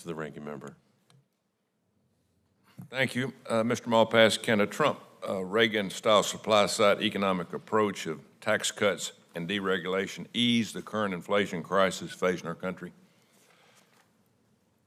To the ranking member. Thank you. Mr. Malpass, can a Trump-Reagan-style supply-side economic approach of tax cuts and deregulation ease the current inflation crisis facing our country?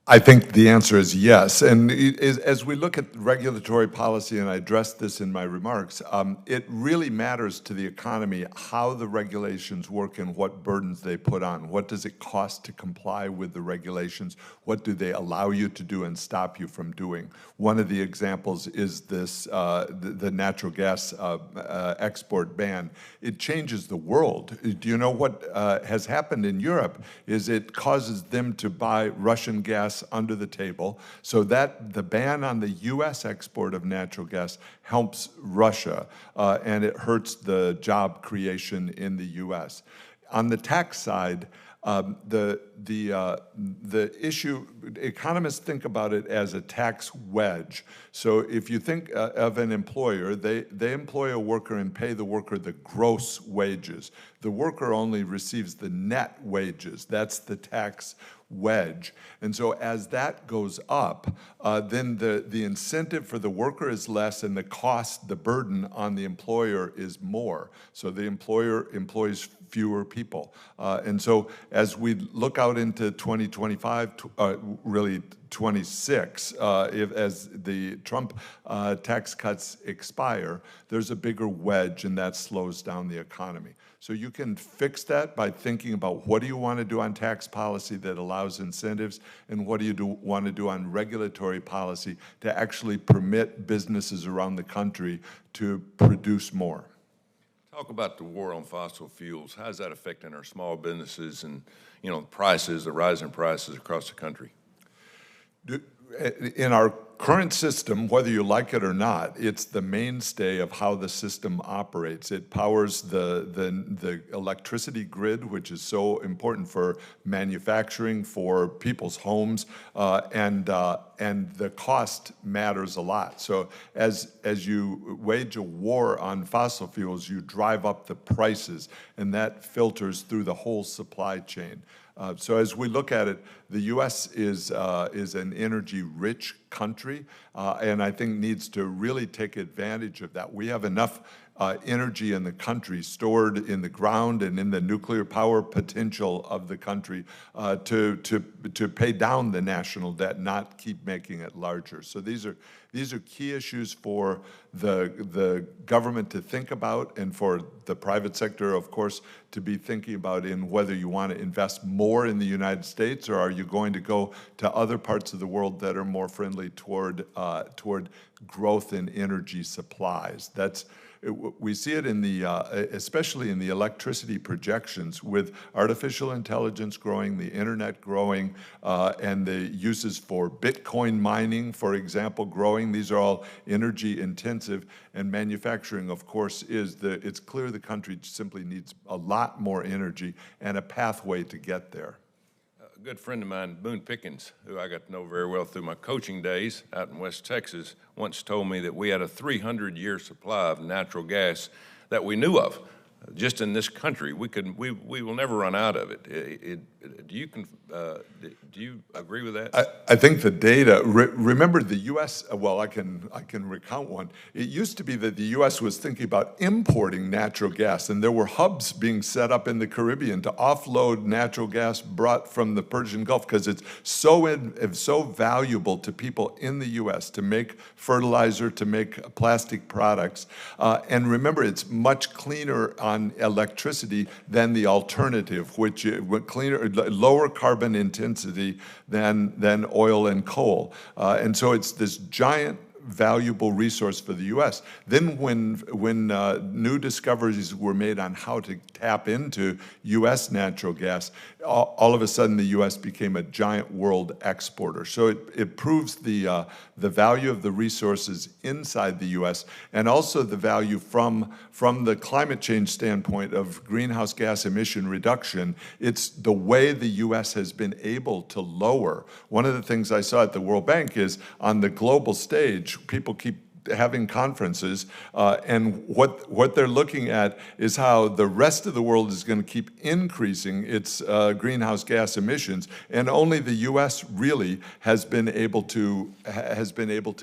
I think the answer is yes. And as we look at regulatory policy, and I addressed this in my remarks, it really matters to the economy how the regulations work and what burdens they put on. What does it cost to comply with the regulations? What do they allow you to do and stop you from doing? One of the examples is this, the natural gas export ban. It changes the world. Do you know what has happened in Europe is it causes them to buy Russian gas under the table, so that the ban on the U.S. export of natural gas helps Russia, and it hurts the job creation in the U.S. On the tax side, the issue, economists think about it as a tax wedge. So if you think of an employer, they employ a worker and pay the worker the gross wages. The worker only receives the net wages. That's the tax wedge. And so as that goes up, then the incentive for the worker is less and the cost, the burden on the employer is more. So the employer employs fewer people. And so as we look out into 2025, really 26, as the Trump tax cuts expire, there's a bigger wedge and that slows down the economy. So you can fix that by thinking about what do you want to do on tax policy that allows incentives, and what do you want to do on regulatory policy to actually permit businesses around the country to produce more. Talk about the war on fossil fuels. How is that affecting our small businesses and, prices, the rising prices across the country? In our current system, whether you like it or not, it's the mainstay of how the system operates. It powers the electricity grid, which is so important for manufacturing, for people's homes, and the cost matters a lot. So as you wage a war on fossil fuels, you drive up the prices, and that filters through the whole supply chain. So as we look at it, the U.S. is an energy-rich country, and I think needs to really take advantage of that. We have enough energy in the country stored in the ground and in the nuclear power potential of the country to pay down the national debt, not keep making it larger. So these are key issues for the government to think about, and for the private sector, of course, to be thinking about in whether you want to invest more in the United States, or are you going to go to other parts of the world that are more friendly toward growth in energy supplies. We see it in especially in the electricity projections, with artificial intelligence growing, the internet growing, and the uses for Bitcoin mining, for example, growing. These are all energy intensive, and manufacturing, of course, it's clear the country simply needs a lot more energy and a pathway to get there. A good friend of mine, Boone Pickens, who I got to know very well through my coaching days out in West Texas, once told me that we had a 300-year supply of natural gas that we knew of. Just in this country, we will never run out of it. Do you agree with that? I think the data. Remember, the U.S. Well, I can recount one. It used to be that the U.S. was thinking about importing natural gas, and there were hubs being set up in the Caribbean to offload natural gas brought from the Persian Gulf, because it's so valuable to people in the U.S. to make fertilizer, to make plastic products. And remember, it's much cleaner on electricity than the alternative, which cleaner, lower carbon intensity than oil and coal. And so it's this giant valuable resource for the U.S. Then when new discoveries were made on how to tap into U.S. natural gas, all of a sudden the U.S. became a giant world exporter. So it proves the value of the resources inside the U.S. and also the value from the climate change standpoint of greenhouse gas emission reduction. It's the way the U.S. has been able to lower. One of the things I saw at the World Bank is on the global stage, people keep having conferences, and what they're looking at is how the rest of the world is going to keep increasing its greenhouse gas emissions, and only the U.S. really has been able to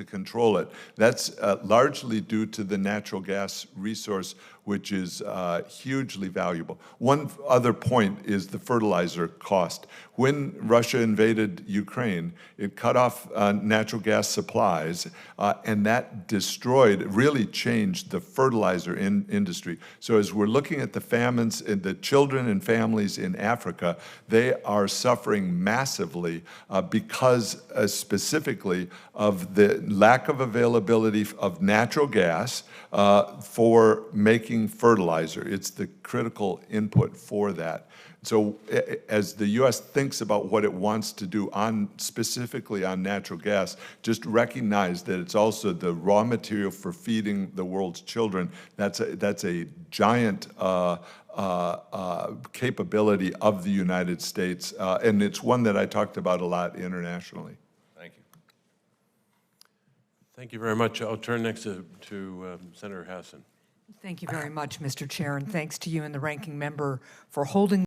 control it. That's largely due to the natural gas resource, which is hugely valuable. One other point is the fertilizer cost. When Russia invaded Ukraine, it cut off natural gas supplies, and that really changed the fertilizer industry. So as we're looking at the famines, and the children and families in Africa, they are suffering massively because specifically of the lack of availability of natural gas for making fertilizer. It's the critical input for that. So as the U.S. thinks about what it wants to do specifically on natural gas, just recognize that it's also the raw material for feeding the world's children. That's a giant capability of the United States, and it's one that I talked about a lot internationally. Thank you. Thank you very much. I'll turn next to Senator Hassan. Thank you very much, Mr. Chair, and thanks to you and the ranking member for holding